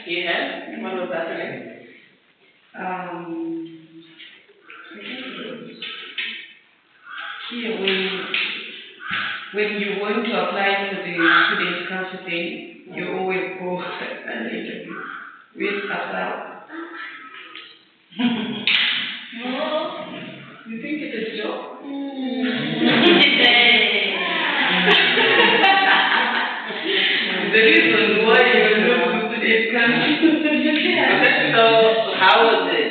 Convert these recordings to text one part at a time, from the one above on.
Yeah. What was happening? Here, when you want to apply for the student counseling, you always go and interview with Asal. No. You think it's a joke? The reason why you don't go to student counseling. So, how was it?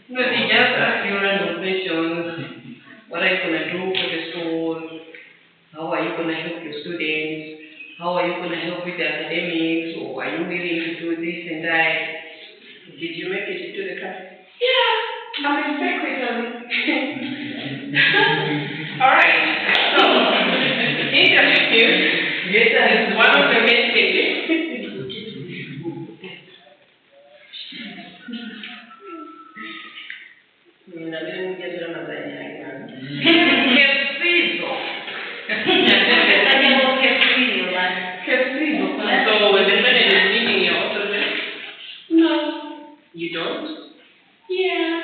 No, they just ask you random questions. What are you going to do for the school? How are you going to help your students? How are you going to help with the academics? Or are you willing to do this and that? Did you make it to the class? Yeah, I'm in secretary. Alright, so interview is one of the main techniques. So when the student is speaking, you're also there? No. You don't? Yeah.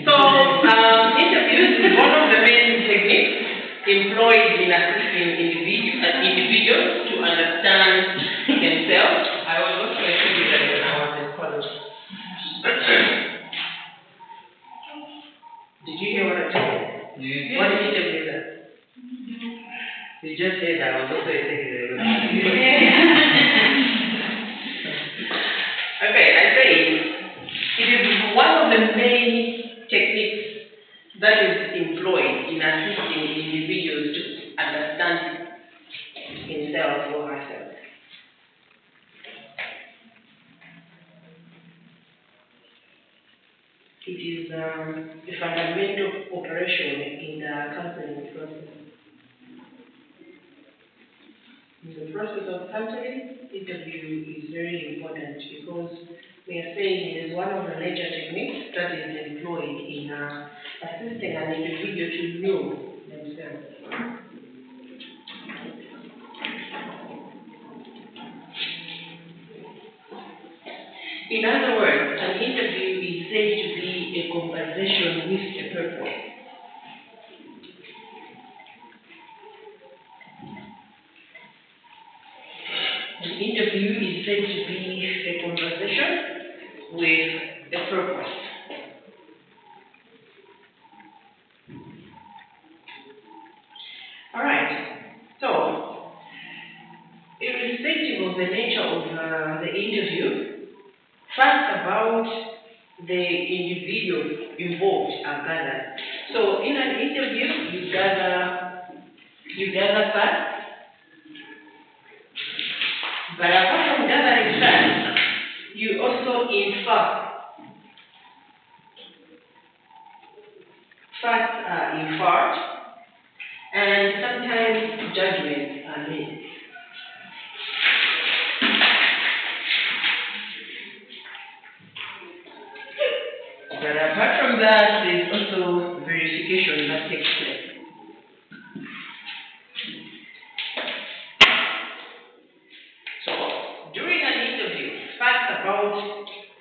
So, interviews is one of the main techniques employed in assisting individuals to understand themselves. I was also a student when I was in college. Did you hear what I said? Yeah. What did you tell me that? You just said I was also a secretary. Okay, I say it is one of the main techniques that is employed in assisting individuals to understand himself or herself. It is a fundamental operation in the counseling process. In the process of counseling, interview is very important because we are saying it is one of the major techniques that is employed in assisting an individual to know themselves. In other words, an interview is said to be a conversation with a purpose. An interview is said to be a conversation with a purpose. Alright, so, irrespective of the nature of the interview, facts about the individual involved are gathered. So, in an interview, you gather facts. But apart from gathering facts, you also infer. Facts are inferred, and sometimes judgments are made. But apart from that, there is also verification that takes place. About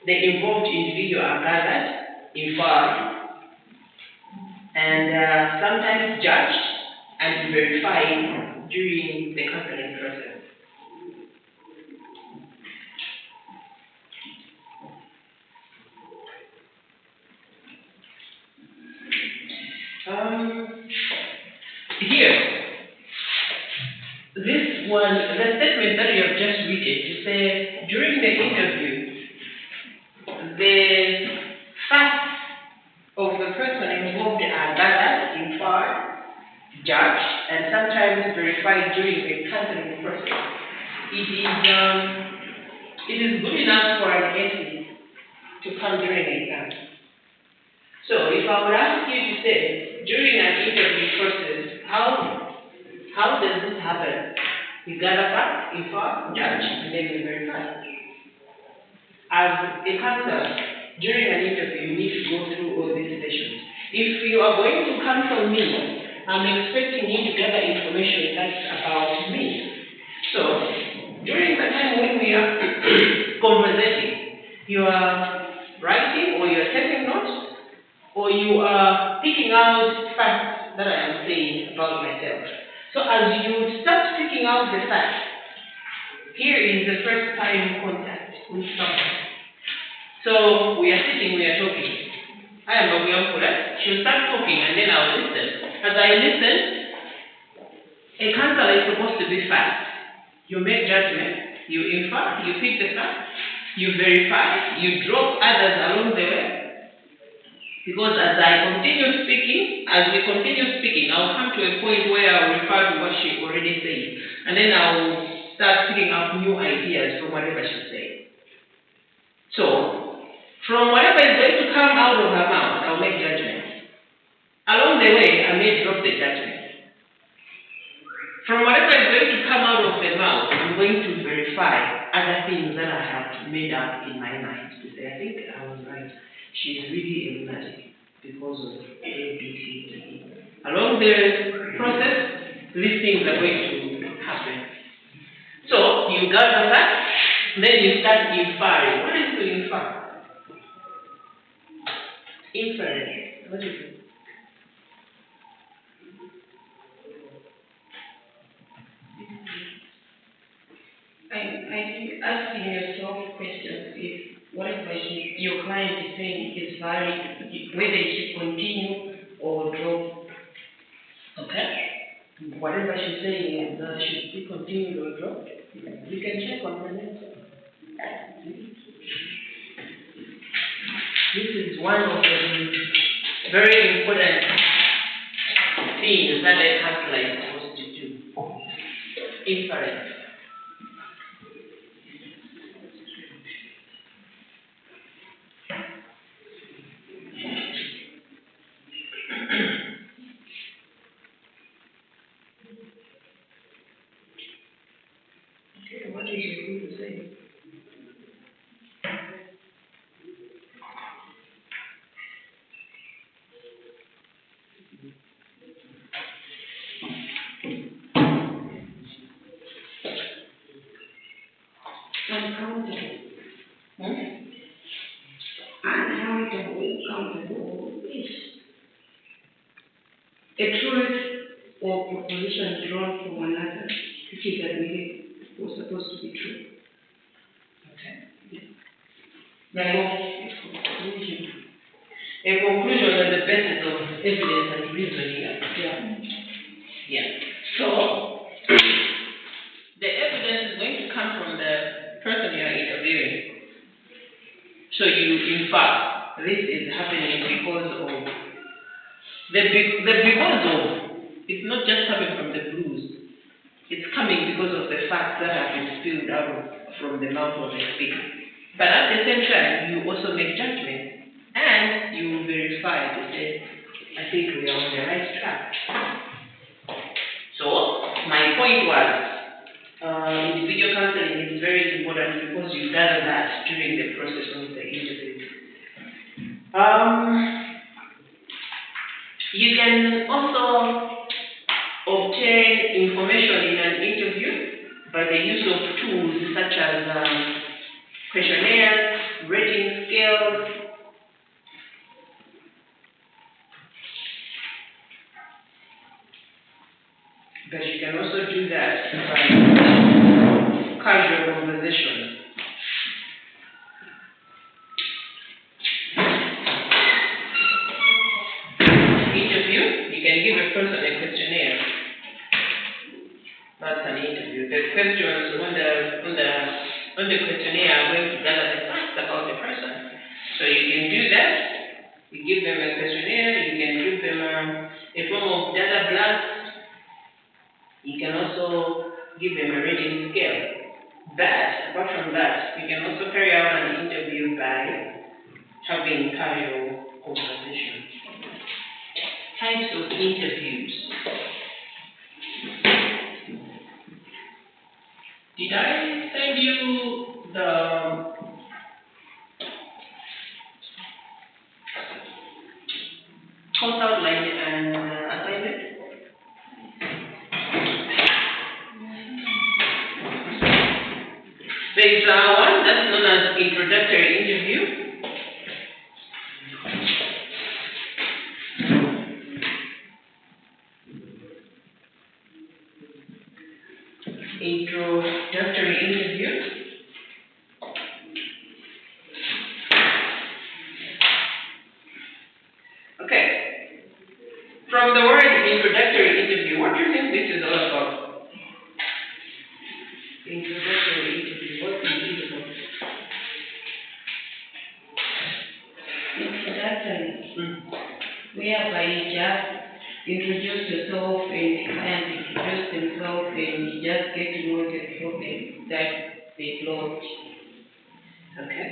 the involved individual are gathered, inferred, and sometimes judged and verified during the counseling process. Here, this one, the statement that you have just read it, to say during the interview, the facts of the person involved are gathered, inferred, judged, and sometimes verified during the counseling process. It is good enough for an essay to come during an exam. So if I would ask you to say, during an interview process, how does this happen? You gather facts, infer, judge, and then you verify. As a counselor, during an interview, you need to go through all these sessions. If you are going to counsel me, I'm expecting you to gather information that's about me. So, during the time when we here conversating. You are writing, or you are taking notes, or you are picking out facts that I am saying about myself. So as you start picking out the facts, here is the first time contact with someone. So we are sitting, we are talking. I am Babuyankula. She'll start talking and then I'll listen. As I listen, a counselor is supposed to be fast. You make judgment, you infer, you pick the facts, you verify, you drop others along the way. Because as we continue speaking, I'll come to a point where I'll refer to what she already said. And then I'll start picking up new ideas from whatever she said. So, from whatever is going to come out of her mouth, I'll make judgments. Along the way, I may drop the judgment. From whatever is going to come out of the mouth, I'm going to verify other things that I have made up in my mind to say, I think I was right. She's really a lunatic because of A, B, C, D, E. Along the process, these things are going to happen. So, you gather that, then you start inferring. What is to infer? Inference. What is it? I think asking yourself questions if whatever your client is saying is valid, whether it should continue or drop. Okay. Whatever she's saying is should be continued or dropped. You can check on the net. This is one of the very important things that a counselor is supposed to do. Inference. Okay, what is your group saying? Uncountable. Uncountable is a truth or proposition drawn from another, which is admitted was supposed to be true. Okay. Conclusion. A conclusion on the basis of evidence and reasoning. Yeah. Yeah. So, the evidence is going to come from the person you are interviewing. So you infer this is happening because of the because of. It's not just coming from the blues. It's coming because of the facts that have been spilled out from the mouth of the speaker. But at the same time, you also make judgment and you verify to say, I think we are on the right track. So, my point was, individual counseling is very important because you gather that during the process of the interview. You can also obtain information in an interview by the use of tools such as questionnaires, rating scales. But you can also do that by casual conversation. Interview, you can give a person a questionnaire. That's an interview. The questions on the questionnaire are going to gather the facts about the person. So you can do that. You give them a questionnaire. You can give them a form of data blast. You can also give them a rating scale. But apart from that, you can also carry out an interview by having casual conversation. Types of interviews. Did I send you the course outline and assignment? There's one that's known as introductory interview. Introductory interview. Okay. From the word introductory interview, what do you think this is all about? Introductory interview, what is it about? Introduction, whereby you just introduce yourself and the client introduce themselves and you just get to know the problem that they launch. Okay.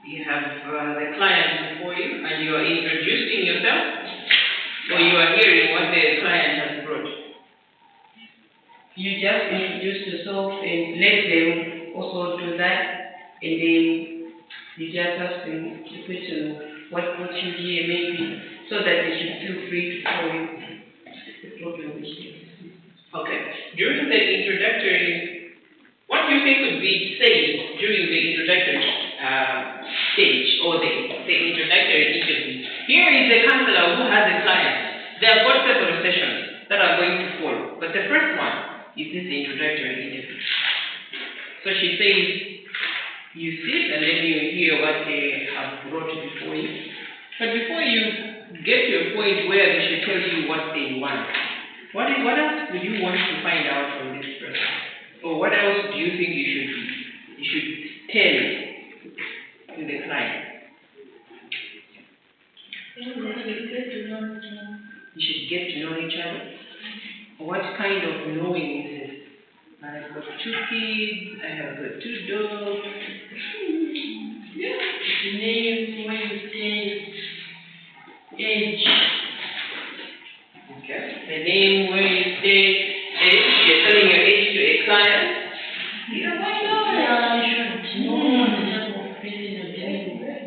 You have the client before you and you are introducing yourself, or you are hearing what the client has brought. You just introduce yourself and let them also do that, and then you just ask them the question of what brought you here, maybe, so that they should feel free to tell you the problem which they have. Okay. During the introductory, what do you think would be said during the introductory stage or the introductory interview? Here is the counselor who has a client. There are got several sessions that are going to follow, but the first one is this introductory interview. So she says, you sit and then you hear what they have brought before you. But before you get to a point where they should tell you what they want, what else would you want to find out from this person? Or what else do you think you should tell to the client? You should get to know each other. What kind of knowing is it? I have got 2 kids, I have got 2 dogs. Yeah. The name, where you stay, age. Okay. The name, where you stay, age. You're telling your age to a client. Yeah, why not? Yeah, I should know the type of person you're dealing with.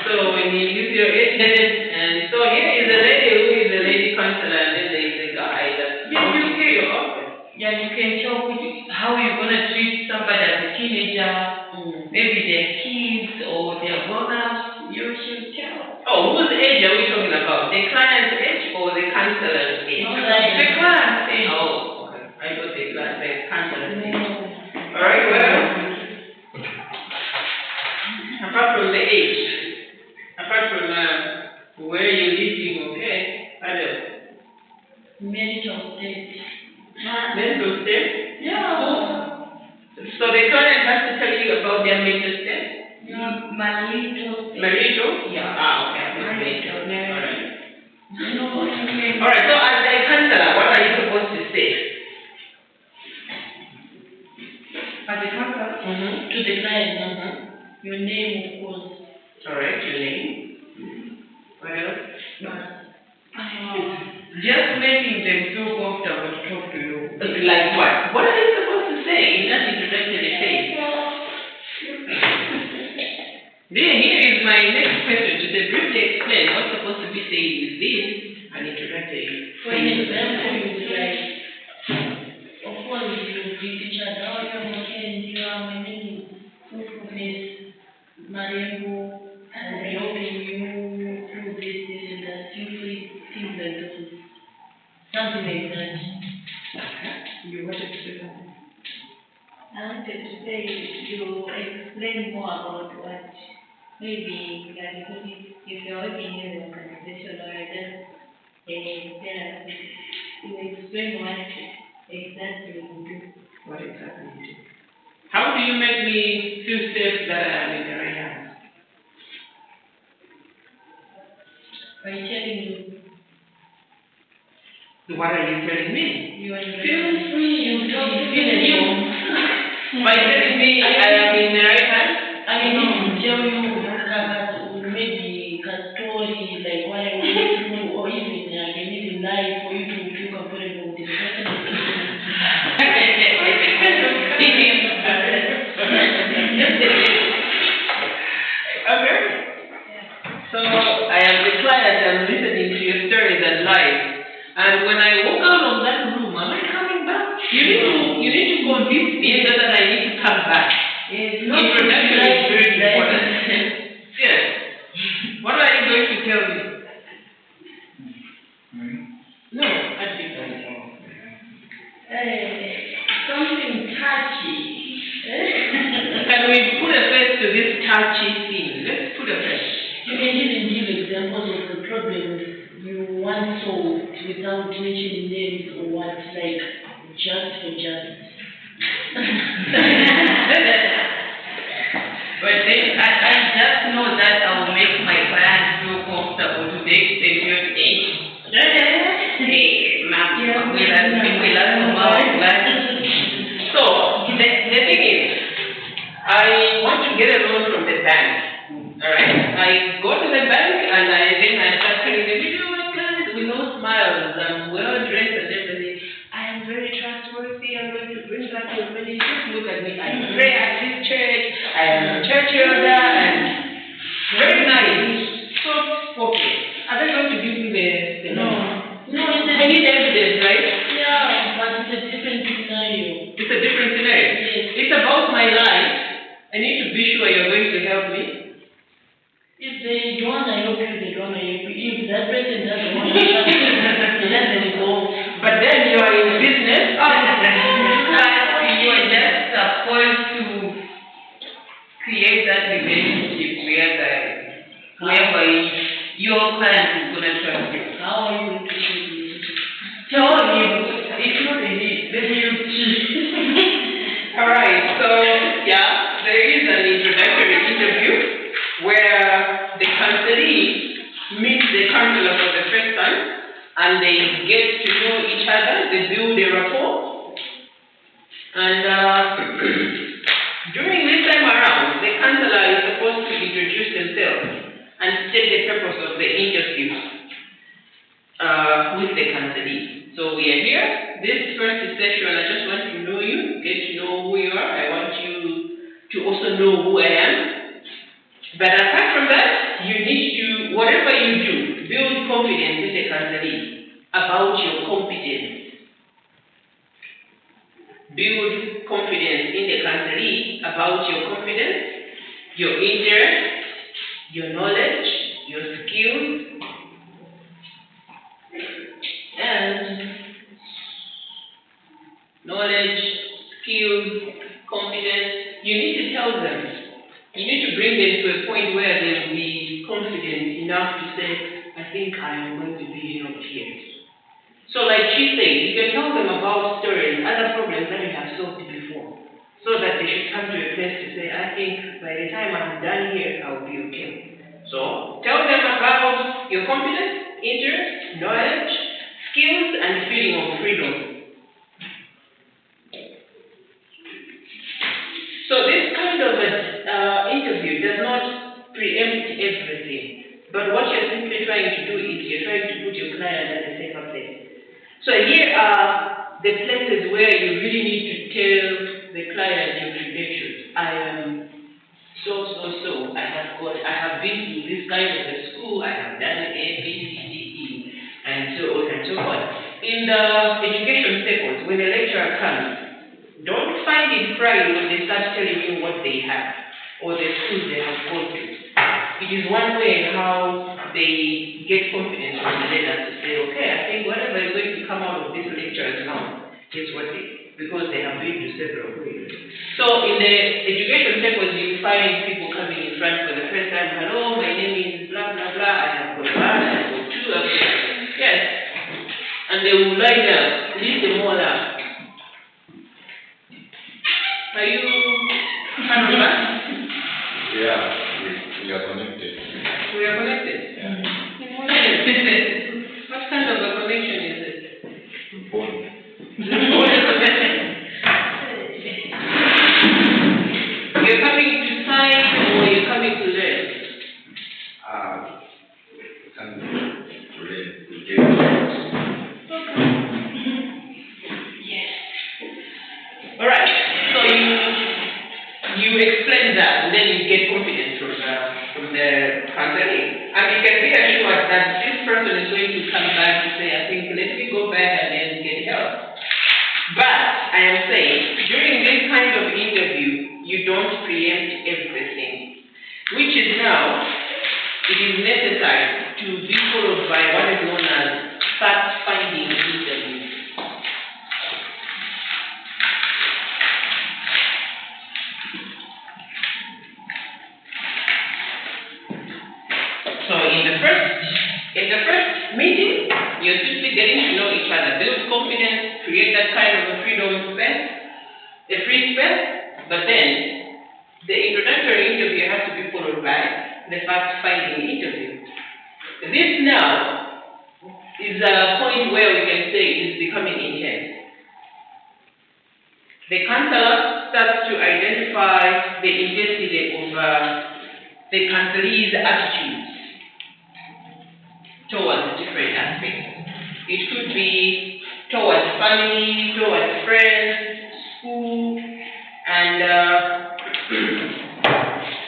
So when you use your age, and so here is a lady who is a lady counselor, and then there is a guy that you hear your office. Yeah, you can tell how you're gonna treat somebody as a teenager, maybe their kids or their grown-ups. You should tell. Oh, whose age are we talking about? The client's age or the counselor's age? No, like the client's age. Oh, okay. I thought the counselor's age. All right, well, apart from the age, apart from where you're living, okay, what else? Mental state. Mental state? Yeah. So the client has to tell you about their mental state? Yeah, marital state. Marital? Yeah. Ah, okay. Marital. All right. No, okay. All right, so as a counselor, what are you supposed to say? As a counselor? To the client, your name, of course. All right, your name. What else? Just making them feel comfortable to talk to you. Like what? What are you supposed to say in that introductory phase? Here is my next question. To briefly explain what's supposed to be said with this an introductory For example, you would like, of course, you greet each other. Oh, you're okay, my name is Miss Mariambo, and I'm helping you through this and that. Simply things like those. Something like that. You wanted to say something? I wanted to say you explain more about what maybe because if you're working in an organization or just a therapist, you explain what exactly you do. What exactly you do? How do you make me feel safe that I am in the right hands? By telling you. What are you telling me? You are Feel free, you talk to me. By telling me I am in the right hands? I need to tell you maybe a story like what I went through, or even I can even lie for you to feel comfortable with the person. Okay. So I am the client, I'm listening to your stories and lies. right. And when I walk out of that room, am I coming back? You need to convince me that I need to come back. Introduction is very important. Yes. What are you going to tell me? No, I think I know. Something touchy. Can we put a face to this touchy thing? Let's put a face. You can even give examples of the problems you want solved without mentioning names or what, like just for just. But then I just know that I will make my clients feel comfortable to the extent you're hey, ma'am, we So, the thing is, I want to get a loan from the bank. Alright? I go to the bank and I start telling them, you know what, guys, with no smiles, I'm well dressed and everything. I am very trustworthy, I'm going to bring back your money. Just look at me. I pray at this church, I am a church elder, and very nice, soft spoken. Are they going to give me the No. No, I need evidence, right? yeah, but it's a different scenario. It's a different scenario. Yes. It's about my life. I need to be sure you're going to help me. If they don't want to help you, they don't want to help you. If that person doesn't want to help you, let them go. But then you are in business. but you are just supposed to create that relationship whereby your client is going to trust you. How are you going to do this? Tell him, if not a need, then you cheat. Alright, so yeah, there is an introductory interview where the counselee meets the counselor for the first time and they get to know each other, they build a rapport. And during this time around, the counselor is supposed to introduce themselves and state the purpose of the interview with the counselee. So we are here. This first session, I just want to know you, get to know who you are. I want you to also know who I am. But apart from that, you need to, whatever you do, build confidence in the counselee about your competence. Build confidence in the counselee about your competence, your interest, your knowledge, your skills, and knowledge, skills, confidence. You need to tell them. You need to bring them to a point where they will be confident enough to say, I think I am going to be helped here. So like she said, you can tell them about stories, other problems that you have solved before, so that they should come to a place to say, I think by the time I'm done here, I'll be okay. So tell them about your competence, interest, knowledge, skills, and feeling of freedom. So this kind of interview does not preempt everything, but what you're simply trying to do is you're trying to put your client at a safer place. So here are the places where you really need to tell the client your credentials. I am so. I have been to this kind of a school. I have done A, B, C, D, E, and so on and so on. In the education circles, when a lecturer comes, don't find it pride when they start telling you what they have or the schools they have gone to. It is one way how they get confidence from the learners to say, okay, I think whatever is going to come out of these lectures now is worth it, because they have been to several ways. So in the education circles, you find people coming in front for the first time. Hello, my name is blah, blah, blah. I have got one, I have got two. Yes. And they will line up, leave them all up. Are you coming back? Yeah, we are connected. We are connected. What kind of a connection is it? Phone. You're coming to sign or you're coming to learn? Can we get Yes. All right. So think, let me go back and then get help. But I am saying, during this kind of interview, you don't preempt everything, which is now, it is necessary to be followed by what is known as fact-finding interview. So in the first meeting, you're simply getting to know each other, build confidence, create that kind of a freedom space, a free space, but then the introductory interview has to be followed by the fact-finding interview. This now is a point where we can say it's becoming intense. The counselor starts to identify the intensity of the counselee's attitudes towards different aspects. It could be towards family, towards friends, school, and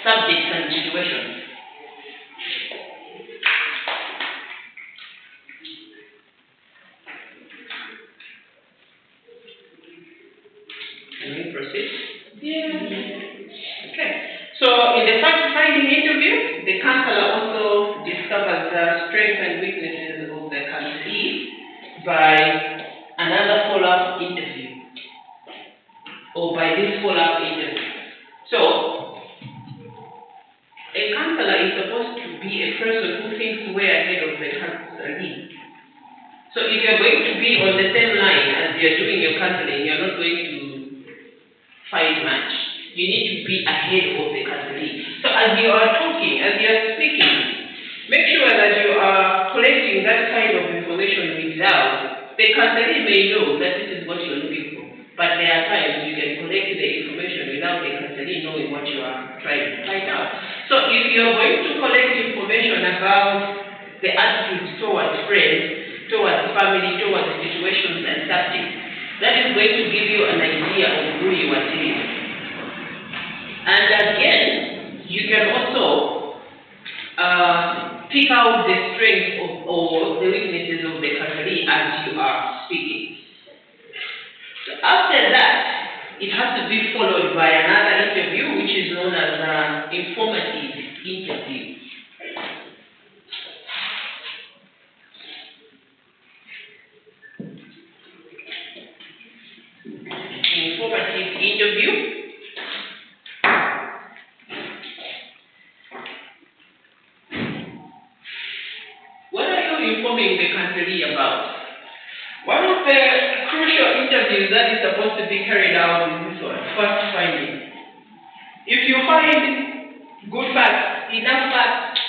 subjects and situations. Can we proceed? Yeah. Okay. So in the fact-finding interview, the counselor also discovers the strengths and weaknesses of the counselee by another follow-up interview, or by this follow-up interview. So a counselor is supposed to be a person who thinks way ahead of the counselee. So if you're going to be on the same line as you're doing your counseling, you're not going to fight much. You need to be ahead of the counselee. So as you are talking, as you are speaking, make sure that you are collecting that kind of information without. The counselee may know that this is what you're looking for, but there are times you can collect the information without the counselee knowing what you are trying to find out. So if you're going to collect information about the attitudes towards friends, towards family, towards situations and subjects, that is going to give you an idea of who you are dealing with. And again, you can also pick out the strengths or the weaknesses of the counselee as you are speaking. So after that, it has to be followed by another interview, which is known as an informative interview. Informative interview. What are you informing the counselee about? One of the crucial interviews that is supposed to be carried out is this one, fact finding. If you find good facts, enough facts,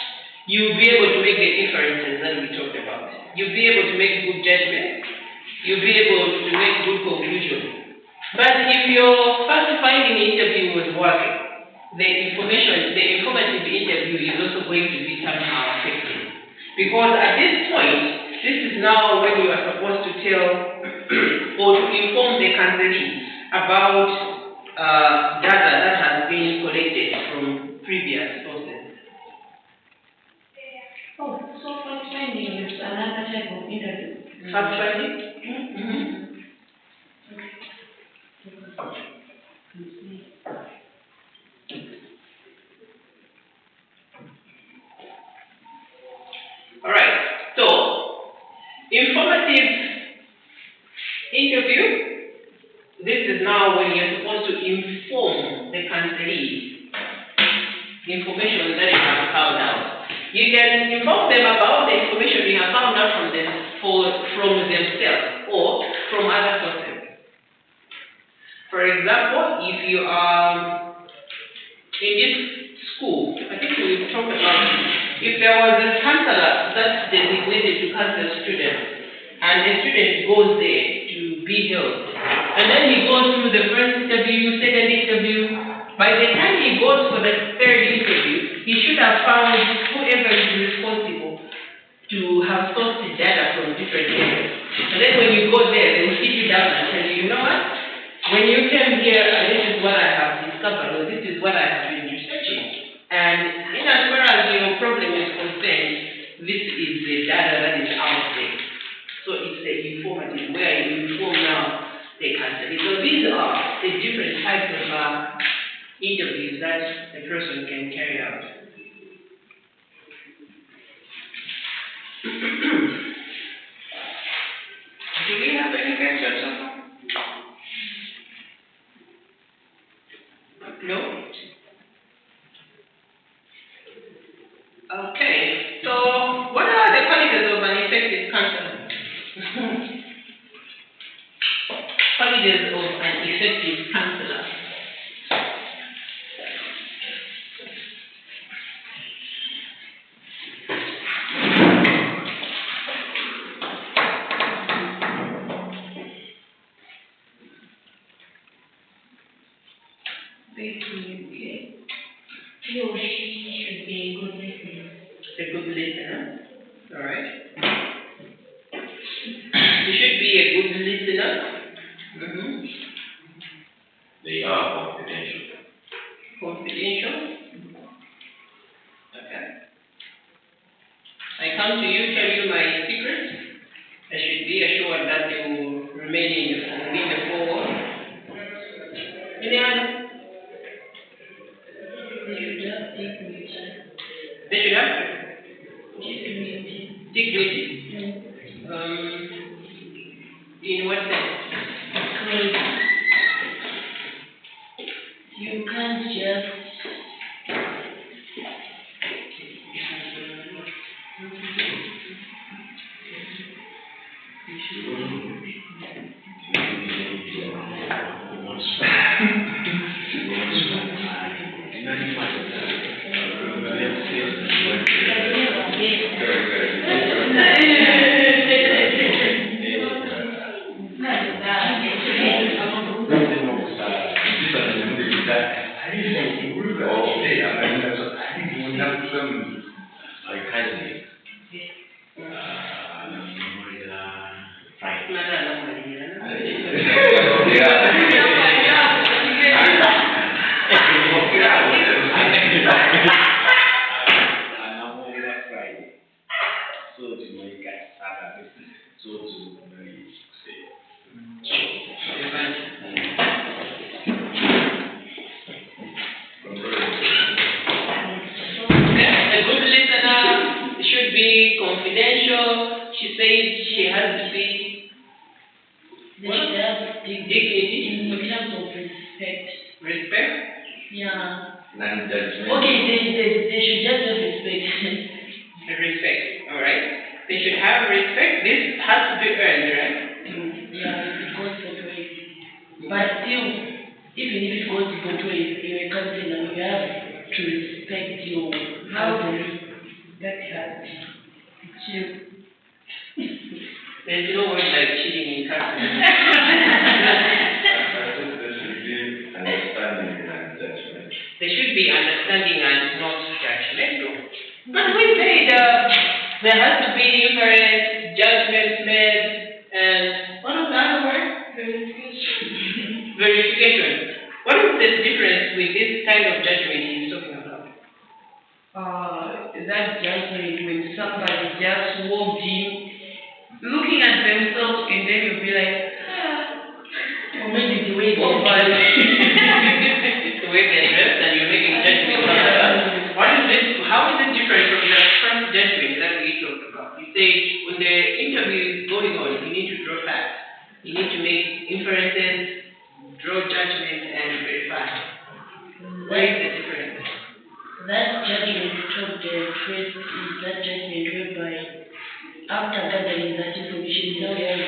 you'll be able to make the inferences that we talked about. You'll be able to make good judgments. You'll be able to make good conclusions. But if your fact-finding interview was working, the informative interview is also going to be somehow affected. Because at this point, this is now when you are supposed to tell or to inform the counselee about data that has been collected from previous sources. Oh, so fact-finding is another type of interview. Fact-finding? Mm-hmm. Alright, so informative interview, this is now when you're supposed to inform the counselee the information that you have found out. You can inform them about the information you have found out from themselves or from other sources. For example, if you are in this school, I think we talked about it. If there was a counselor that's designated to counsel students, and the student goes there to be held, and then he goes through the first interview, second interview, by the time he goes for the third interview, he should have found whoever is responsible to have sourced the data from different areas. And then when you go there, they will sit you down and tell you, you know what? When you came here, this is what I have discovered, or this is what I have been researching. And in as far as your problem is concerned, this is the data that is out there. So it's informative, where you inform now the counselor. So these are the different types of interviews that a person can carry out. Do we have any questions so far? No? Okay, so what are the qualities of an effective counselor? Qualities of an effective counselor. Okay. He or she should be a good listener. A good listener. All right. You should be a good listener. Mm-hmm. They are confidential. Confidential. Okay. I come to you, tell you my secrets. I should be assured that they will remain within the four walls. Any other? They should have dignity. They should have Dignity. dignity. In what sense? Because you can't just confidential. She said she has to be they should have dignity. in terms of respect. Respect? Yeah. Non-judgmental. Okay, they should just have respect. Respect, alright. They should have respect. This has to be earned, right? Yeah, it goes both ways. But still, even if it goes both ways, you're a counselor, you have to respect your counseling. That has to. There's no word like cheating in counseling. There should be understanding and not judgmental. But we said there has to be inference, judgment made, and what was the other word? Verification. Verification. What is the difference with this kind of judgment he's talking about? That judgment when somebody just walked in, looking at themselves, and then you'll be like, Or maybe the way oh, they The way they're dressed and you're making judgments on that. What is this? How is it different from the first judgment that we talked about? You say when the interview is going on, you need to draw facts. You need to make inferences, draw judgment, and verify. Where is the difference? That judgment told the first is that judgment whereby after gathering that information, now you have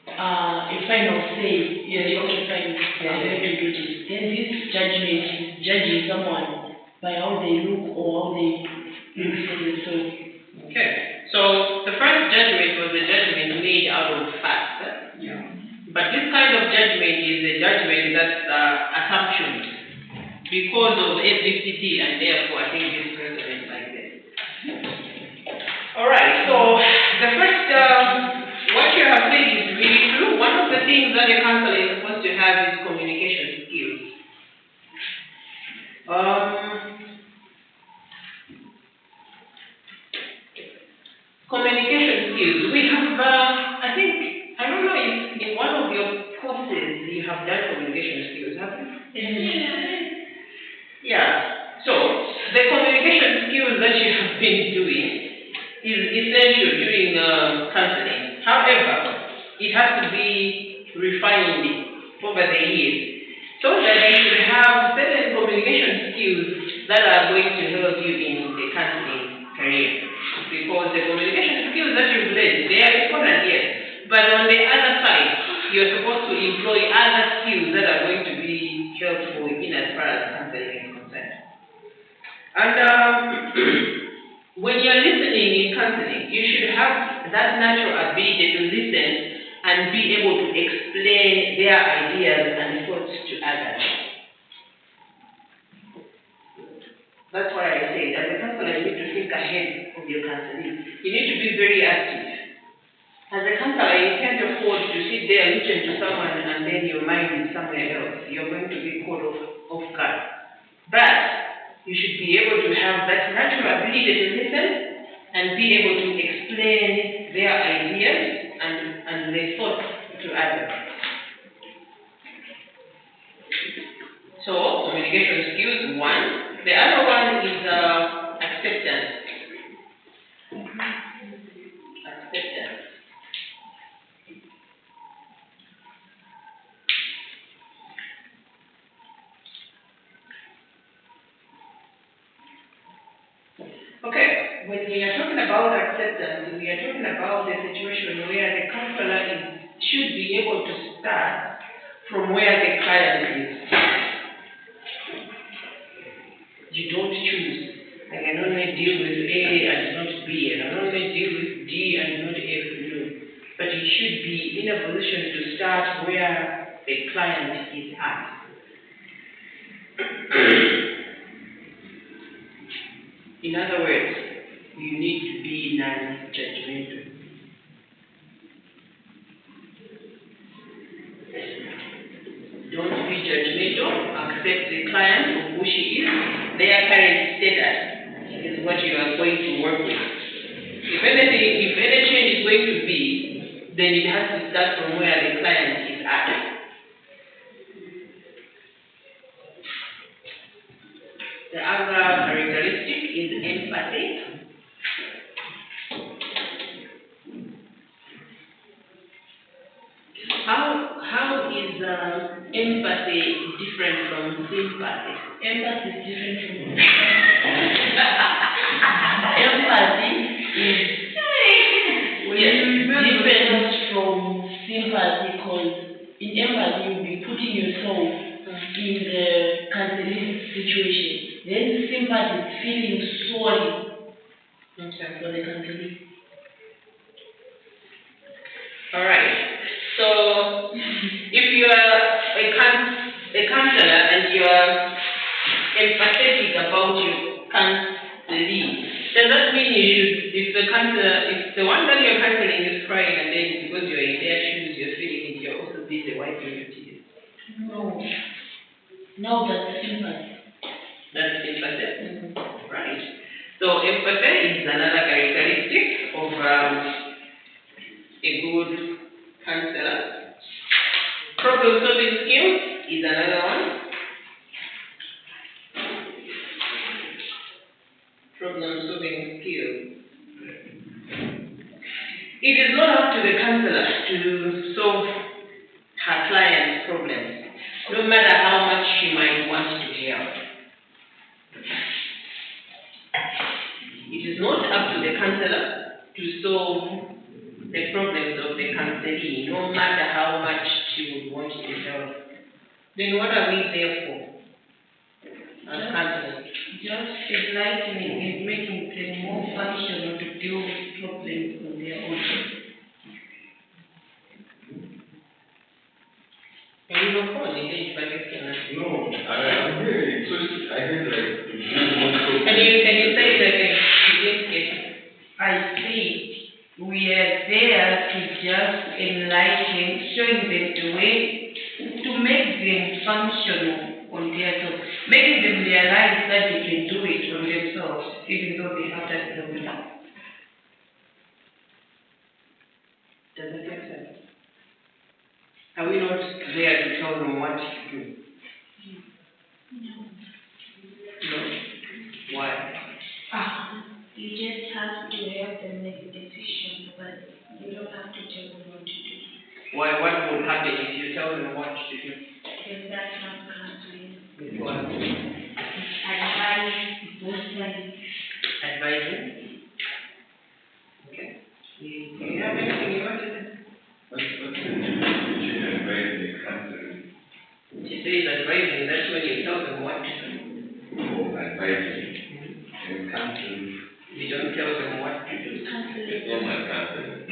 a final say. Yes. Okay, fine, I'm going to do this. Then this judgment is judging someone by how they look or how they represent themselves. Okay. So the first judgment was a judgment made out of facts. Yeah. But this kind of judgment is a judgment that's assumptions because of ABCD, and therefore I think this person is like this. Alright, so the first, what you have said is really true. One of the things that a counselor is supposed to have is communication skills. Communication skills. We have, I think, have done communication skills, haven't you? Yes. Yeah. So the communication skills that you have been doing is essential during counseling. However, it has to be refined over the years so that you should have certain communication skills that are going to help you in the counseling career. Because the communication skills that you've learned, they are important, yes. But on the other side, you're supposed to employ other skills that are going to be helpful in as far as counseling is concerned. And when you're listening in counseling, you should have that natural ability to listen and be able to explain their ideas and thoughts to others. That's why I say, as a counselor, you need to think ahead of your counseling. You need to be very active. As a counselor, you can't afford to sit there and listen to someone and then your mind is somewhere else. You're going to be caught off guard. But you should be able to have that natural ability to listen and be able to explain their ideas and their thoughts to others. So, communication skills, one. The other one is acceptance. Acceptance. Okay, when we are talking about acceptance, we are talking about the situation where the counselor should be able to start from where the client is. You don't choose. I can only deal with A and not B, and I can only deal with D and not F. No. But you should be in a position to start where the client is at. In other words, you need to be non-judgmental. Don't be judgmental. Accept the client for who she is. Their current status is what you are going to work with. If any change is going to be, then it has to start from where the client is at. The other characteristic is empathy. How is empathy different from sympathy? Empathy is different from empathy is different from sympathy because in empathy you'll be putting yourself in the counseling situation. Then sympathy is feeling sorry for the counseling. Alright. So if you are a counselor and you are empathetic about your counseling, does that mean if the one that you're counseling is crying and then because you're in their shoes, you're feeling it, you're also busy wiping your tears? No, that's sympathy. That's empathy? Mm-hmm. Right. So empathy is another characteristic of a good counselor. Problem-solving skills is another one. Problem-solving skills. It is not up to the counselor to solve her client's problems, no matter how much she might want to help. It is not up to the counselor to solve the problems of the counselee, no matter how much she would want to help. Then what are we there for as counselors? Just enlightening and making them more functional to deal with problems on their own. Are you not calling it? No, I'm very interested. I heard like Can you say it again? You didn't get it. I said we are there to just enlighten, showing them the way to make them functional on their own, making them realize that they can do it on themselves, even though they have that problem. Does that make sense? Are we not there to tell them what to do? No. Why? You just have to help them make a decision, but you don't have to tell them what to do. Why? What would happen if you tell them what to do? Because that's not counseling. It's what? Advice, mostly. Advising? Okay. Do you have anything you want to say? What's the difference between advising and counseling? She says advising, that's when you tell them what to do. Oh, advising. And counseling. You don't tell them what to do. It's not my counseling.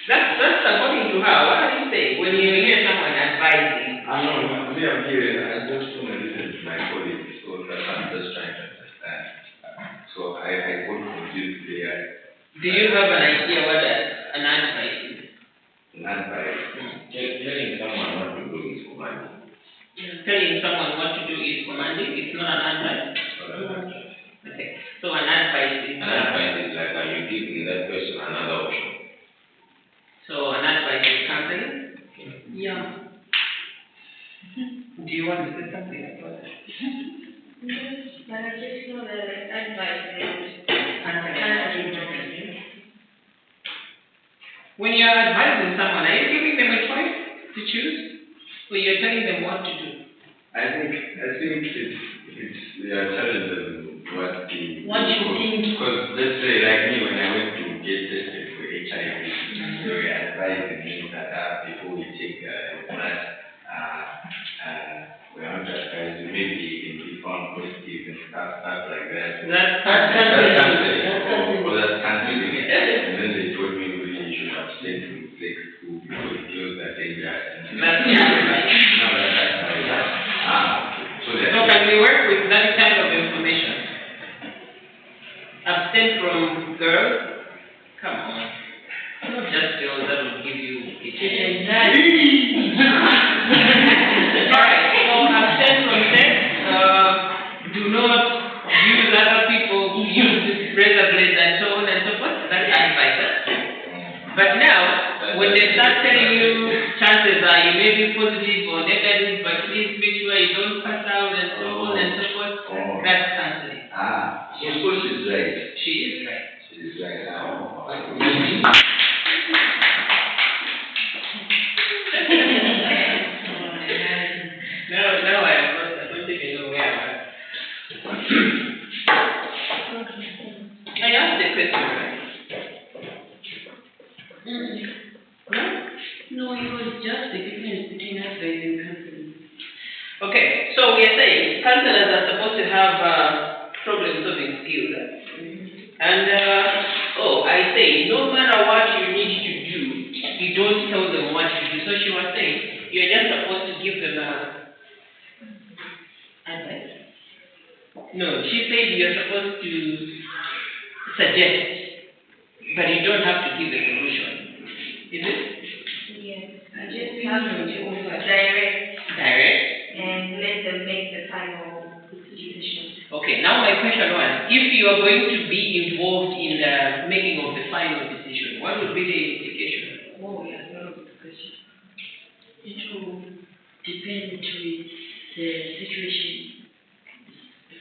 That's according to her. What do you say when you hear someone advising? I know, me, I'm here. I just want to listen to my colleagues, so that I'm just trying to understand. So I got confused there. Do you have an idea what an advice is? Not by telling someone what to do is commanding. Telling someone what to do is commanding. It's not an advice. Okay. So an advice is. An advice is like you giving that person another option. So an advice is counseling. Yeah. Do you want to say something about that? But I just know that advice is When you are advising someone, are you giving them a choice to choose, or you're telling them what to do? I think it's telling them what you think. Because let's say like me when I went to get tested for HIV, we were advising me that before we take blood, we want to advise you maybe it can be found positive and stuff like that. That's That's counseling. Oh, that's counseling. And then they told me really you should abstain from sex food because it kills that danger. That's advice. No, that's advice. So can we work with that kind of information? Abstain from girls? Come on. Not just girls that will give you a chance. Alright, so abstain from sex. Do not use other people, use razor blades and so on and so forth. That's advice. But now, when they start telling you chances are you may be positive or negative, but please make sure you don't pass out and so on and so forth, that's counseling. So she's right. She is right. She's right. Now I don't think I know where I'm at. I asked the question, right? No, it was just the difference between advice and counseling. Okay, so we are saying counselors are supposed to have problem-solving skills. And, I say, no matter what you need to do, you don't tell them what to do. So she was saying, you're just supposed to give them advice. No, she said you're supposed to suggest, but you don't have to give a solution. Is it? yes. I just have to direct and let them make the final decision. Okay, now my question was, if you are going to be involved in the making of the final decision, what would be the implication? Oh, yeah, that was the question. It will depend with the situation.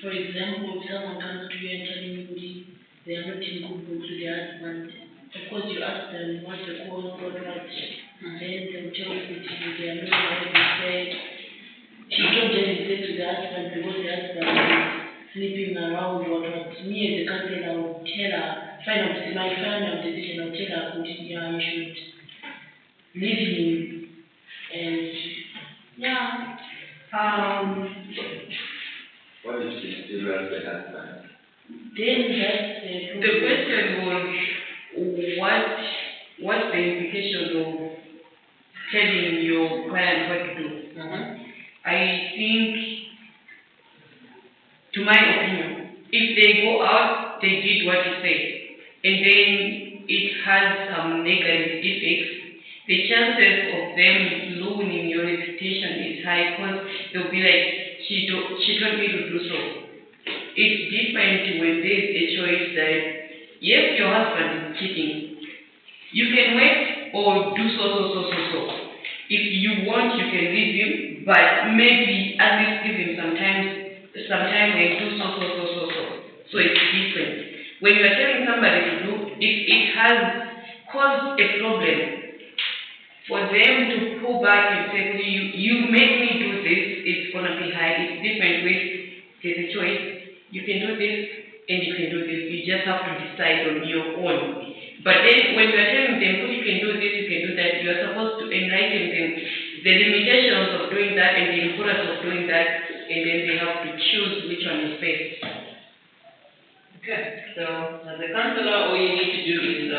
For example, if someone comes to you and telling you they are not in good books with their husband, of course you ask them what's the cause, what, and then they'll tell you that they are not what they said. She don't just say to the husband because the husband is sleeping around what. Me as a counselor, I would tell her, my final decision, I would tell her, yeah, you should leave him. And yeah. What if she still loves the husband? Then that's The question was, what's the implication of telling your client what to do? I think, to my opinion, if they go out, they did what you said, and then it has some negative effects, the chances of them ruining your reputation is high because they'll be like, she told me to do so. it's different when there's a choice that, yes, your husband is cheating. You can wait or do so. If you want, you can leave him, but maybe at least give him some time and do so. So it's different. When you are telling somebody to do, if it has caused a problem, for them to pull back and say, you make me do this, it's going to be high. It's different with, there's a choice. You can do this and you can do this. You just have to decide on your own. But then when you are telling them, oh, you can do this, you can do that, you are supposed to enlighten them the limitations of doing that and the importance of doing that, and then they have to choose which one is best. Okay, so as a counselor, all you need to do is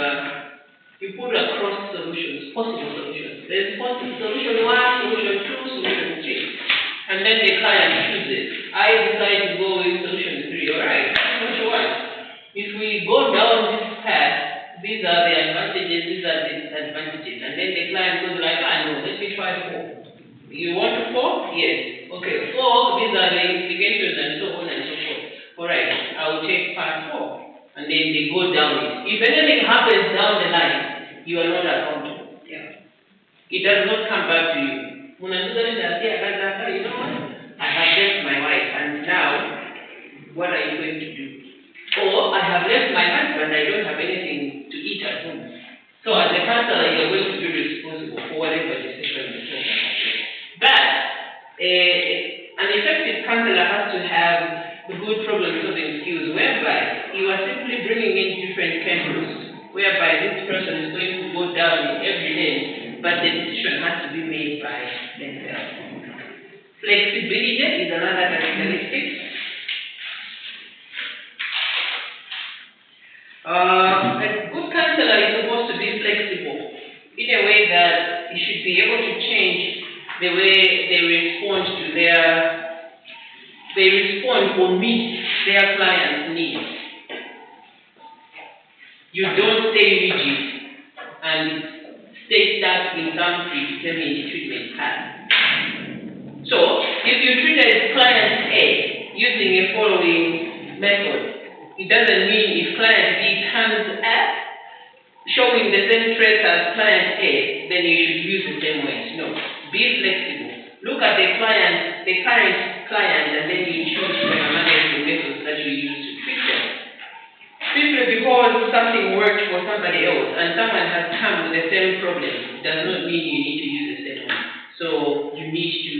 you put across solutions, possible solutions. There's possible solution 1, solution 2, solution 3. And then the client chooses. I decide to go with solution 3, alright, that's what you want. If we go down this path, these are the advantages, these are the disadvantages. And then the client goes like, no, let me try 4. You want 4? Yes. Okay, 4, these are the implications and so on and so forth. Alright, I will take part 4. And then they go down it. If anything happens down the line, you are not accountable. Yeah. It does not come back to you. When I do that, you know what? I have left my wife, and now, what are you going to do? Or I have left my husband, I don't have anything to eat at home. So as a counselor, you're going to be responsible for whatever decision you take. But an effective counselor has to have the good problem-solving skills, whereby you are simply bringing in different chemicals, whereby this person is going to go down in every lane, but the decision has to be made by themselves. Flexibility is another characteristic. A good counselor is supposed to be flexible in a way that he should be able to change the way they respond or meet their clients' needs. You don't stay rigid and stay stuck in some predetermined treatment pattern. So, if you treated client A using a following method, it doesn't mean if client B comes at showing the same traits as client A, then you should use the same ways. No. Be flexible. Look at the current client, and then you choose to manage the methods that you use to treat them. Simply because something worked for somebody else and someone has come with the same problem does not mean you need to use the same one. So you need to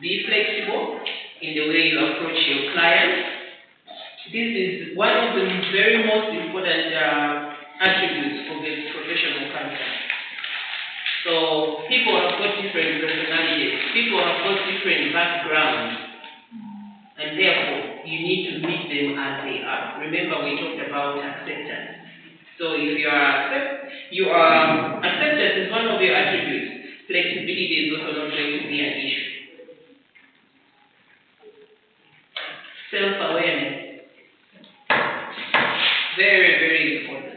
be flexible in the way you approach your client. This is one of the very most important attributes of a professional counselor. So people have got different personalities, people have got different backgrounds, and therefore you need to meet them as they are. Remember, we talked about acceptance. So if acceptance is one of your attributes, flexibility is also not going to be an issue. Self-awareness. Very, very important.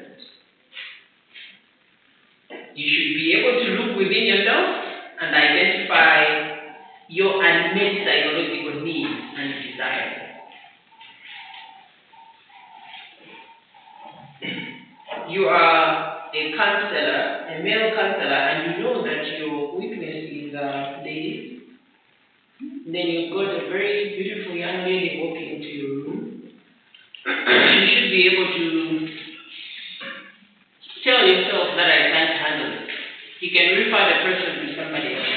You should be able to look within yourself and identify your unmet psychological needs and desires. You are a counselor, a male counselor, and you know that your weakness is ladies. Then you've got a very beautiful young lady walking into your room. You should be able to tell yourself that I can't handle it. You can refer the person to somebody else.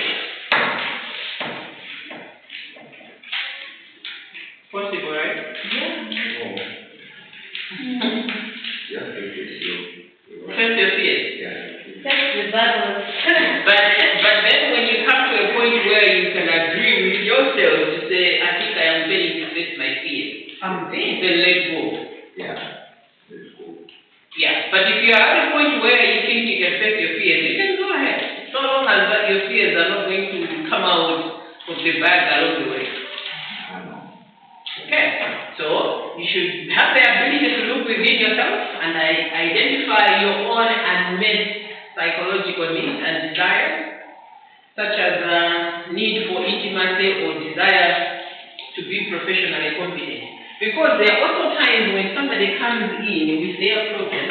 Possible, right? Yeah. Face your fears. That's the bad one. But then when you come to a point where you can agree with yourself to say, I think I am willing to face my fears, then let go. Yeah, but if you are at a point where you think you can face your fears, you can go ahead. So long as that your fears are not going to come out of the bag along the way. Okay, so you should have the ability to look within yourself and identify your own unmet psychological needs and desires, such as need for intimacy or desire to be professionally competent. Because there are also times when somebody comes in with their problem,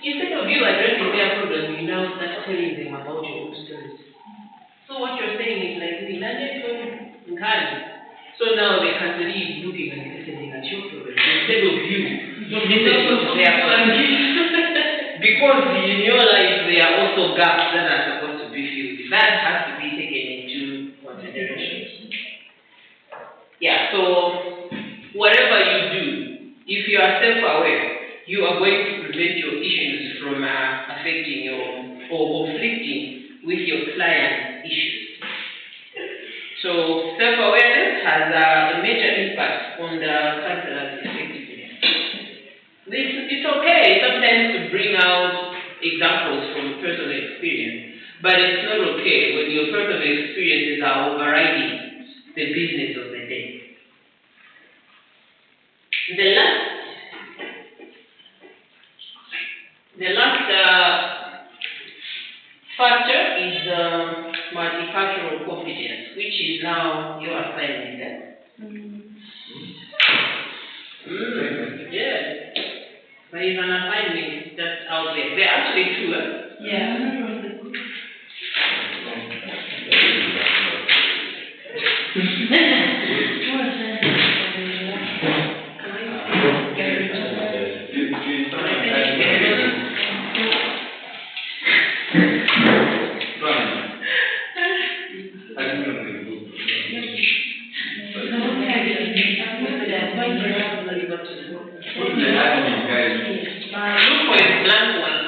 instead of you addressing their problem, you now start telling them about your own stories. So what you're saying is like, so now the counselor is looking and listening at your problem instead of you listening to their problem. Because in your life there are also gaps that are supposed to be filled. That has to be taken into consideration. Yeah, so whatever you do, if you are self-aware, you are going to prevent your issues from affecting or conflicting with your client's issues. So self-awareness has a major impact on the counselor's effectiveness. It's okay sometimes to bring out examples from personal experience, but it's not okay when your personal experiences are overriding the business of the day. The last factor is multicultural competence, which is now your assignment. Yeah. There is an assignment that's out there. There are actually two. Yeah. Look for a blank one.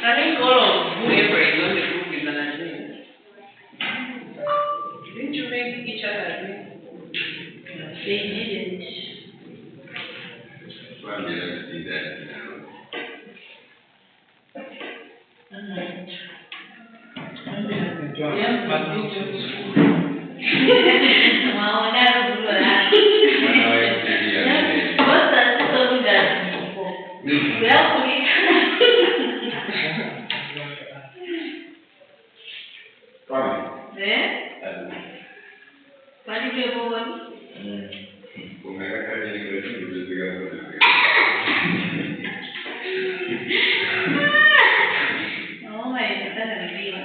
I think all of whoever is on the group is an admin. Didn't you make each other admin? They didn't. Well, they don't see that Wow, never do that. What's that song that before? Well, What did you go on? Oh my God, that's a real.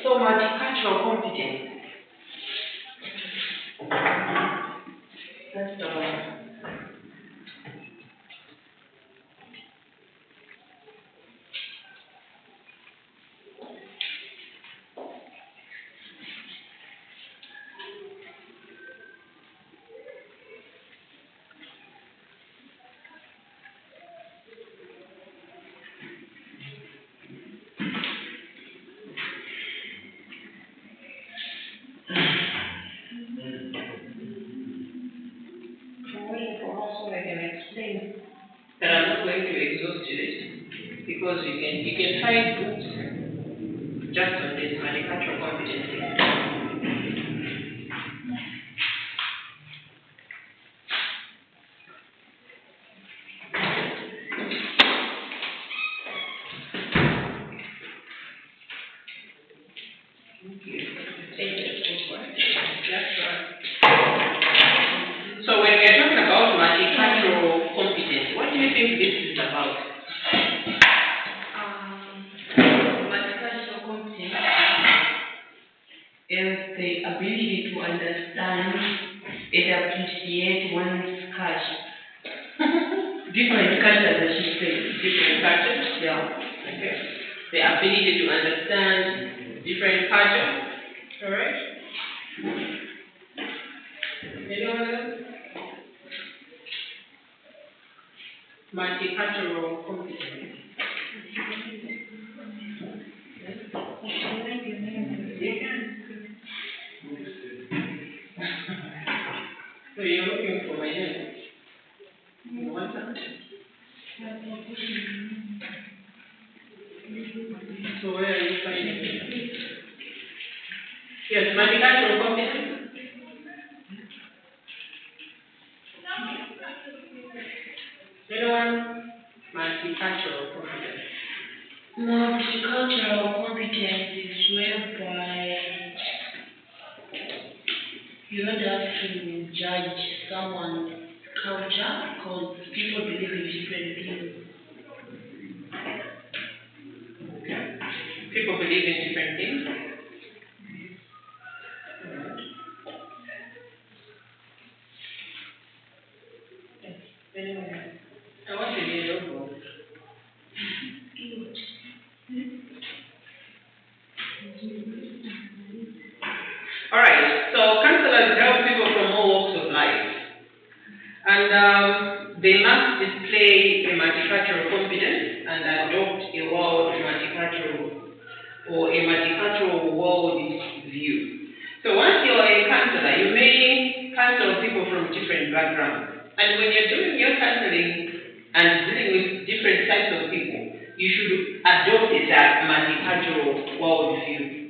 So multicultural competence. That's that I'm not going to exhaust it because you can find books just on this multicultural competency. So when we're talking about multicultural competence, what do you think this is about? Multicultural competence is the ability to understand and appreciate one's culture. Different cultures, I should say. Different cultures? Yeah. Okay. The ability to understand different cultures. Alright? Anyone else? Multicultural competence. So you're looking for my name? You want that? So where are you finding it? Yes, multicultural competence. Anyone? Multicultural competence. Multicultural competence is whereby you don't have to judge someone's culture because people believe in different things. People believe in different things. Anyone? I want to hear your voice. Alright, so counselors help people from all walks of life. And they must display a multicultural competence and adopt a world multicultural or a multicultural world view. So once you're a counselor, you may counsel people from different backgrounds. And when you're doing your counseling and dealing with different types of people, you should adopt that multicultural world view.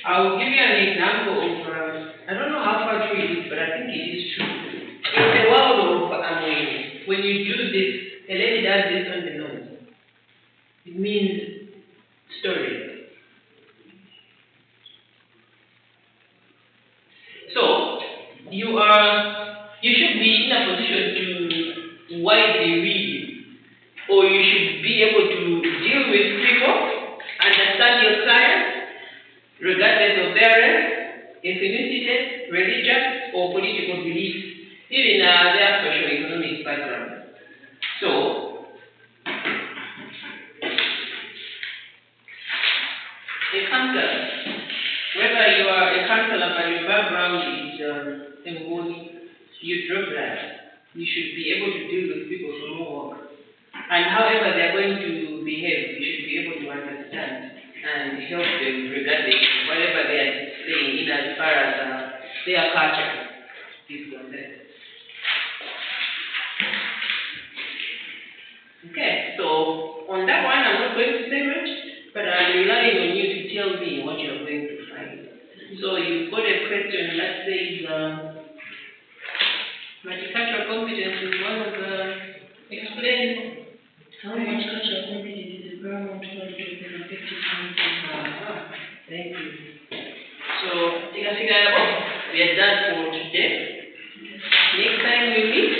I'll give you an example of, I don't know how far true it is, but I think it is true. In the world of when you do this, a lady does this on the nose. It means story. So, you should be in a position to widely read, or you should be able to deal with people, understand your clients, regardless of their race, ethnicity, religion, or political beliefs, even their socio-economic background. So, a counselor, whether you are a counselor but your background is you drop that. You should be able to deal with people from all walks. And however they are going to behave, you should be able to understand and help them regardless of whatever they are saying, in as far as their culture is concerned. Okay, so on that one, I'm not going to say much, but I'm relying on you to tell me what you're going to find. So you've got a question that says, multicultural competence is one of the explain. How much cultural competence is a paramount quality of an effective counselor? Thank you. So, we are done for today. Next time we meet,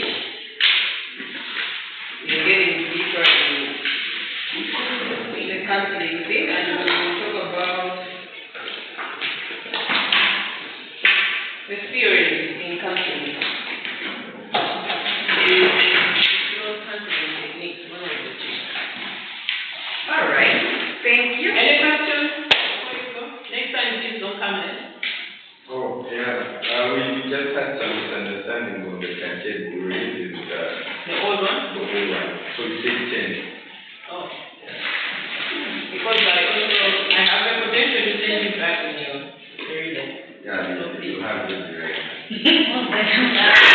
we're getting deeper in the counseling thing, and we will talk about the theories in counseling. Counseling techniques, one of the two. All right. Thank you. Any questions? Next time, please don't come in. Oh, yeah. We just had some misunderstanding on the cancel we raised The old one? the old one. So it says change. Oh. Because I have a potential to send it back in your reason. Yeah, you have it right. Oh,